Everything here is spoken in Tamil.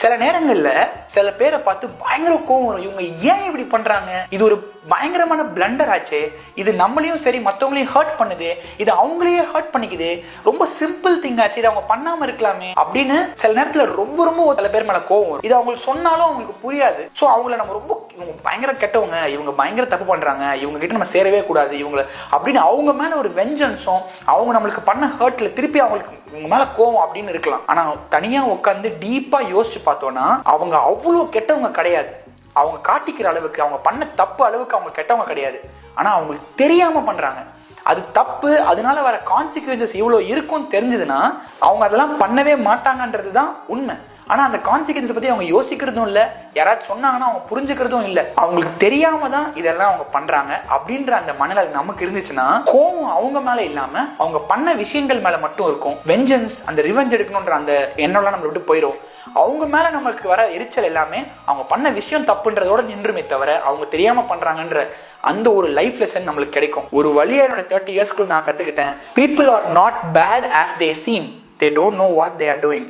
சில நேரங்கள்ல சில பேரை பார்த்து பயங்கர கோவம் வரும். இவங்க ஏன் இப்படி பண்றாங்க? இது ஒரு பயங்கரமான பிளண்டர் ஆச்சு. இது நம்மளையும் சரி மற்றவங்களையும் ஹர்ட் பண்ணுது. இது அவங்களையே ஹர்ட் பண்ணிக்குது. ரொம்ப சிம்பிள் திங் ஆச்சு. இது அவங்க பண்ணாம இருக்கலாமே அப்படின்னு சில நேரத்துல ரொம்ப ரொம்ப சில பேர் மேல கோவம் வரும். இது அவங்களுக்கு சொன்னாலும் அவங்களுக்கு புரியாது. ஸோ அவங்கள நம்ம ரொம்ப இவங்க பயங்கர கெட்டவங்க, இவங்க பயங்கர தப்பு பண்றாங்க, இவங்க கிட்ட நம்ம சேரவே கூடாது இவங்களை அப்படின்னு அவங்க மேல ஒரு வெஞ்சன்ஸும் அவங்க நம்மளுக்கு பண்ண ஹர்ட்ல திருப்பி அவங்களுக்கு இவங்க மேல கோவம் அப்படின்னு இருக்கலாம். ஆனா தனியா உட்காந்து டீப்பா யோசிச்சு பார்த்தோம்னா அவங்க அவ்வளோ கெட்டவங்க கிடையாது. அவங்க காட்டிக்கிற அளவுக்கு அவங்க பண்ண தப்பு அளவுக்கு அவங்க கெட்டவங்க கிடையாது. ஆனா அவங்களுக்கு தெரியாம பண்றாங்க. அது தப்பு. அதனால வர கான்சிக்வன்சஸ் இவ்வளோ இருக்கும்னு தெரிஞ்சதுன்னா அவங்க அதெல்லாம் பண்ணவே மாட்டாங்கன்றது தான் உண்மை. ஆனா அந்த கான்சிக்வன்ஸ் பத்தி அவங்க யோசிக்கிறதும் இல்லை, யாராவது சொன்னாங்கன்னா அவங்க புரிஞ்சுக்கிறதும் இல்லை. அவங்களுக்கு தெரியாம தான் இதெல்லாம் அவங்க பண்றாங்க அப்படின்ற அந்த மனநிலை நமக்கு இருந்துச்சுன்னா கோவம் அவங்க மேல இல்லாம அவங்க பண்ண விஷயங்கள் மேல மட்டும் இருக்கும். வெஞ்சன்ஸ், அந்த ரிவெஞ்ச் எடுக்கணும்ன்ற அந்த எண்ணம்லாம் நம்மளை விட்டு போயிடும். அவங்க மேல நம்மளுக்கு வர எரிச்சல் எல்லாமே அவங்க பண்ண விஷயம் தப்புன்றதோட நின்றுமே தவிர அவங்க தெரியாம பண்றாங்கன்ற அந்த ஒரு லைஃப் லெசன் நம்மளுக்கு கிடைக்கும். ஒரு வழியா என்னோட 30 இயர்ஸ்க்குள்ள நான் கத்துக்கிட்டேன். People are not bad as they seem. They don't know what they are doing.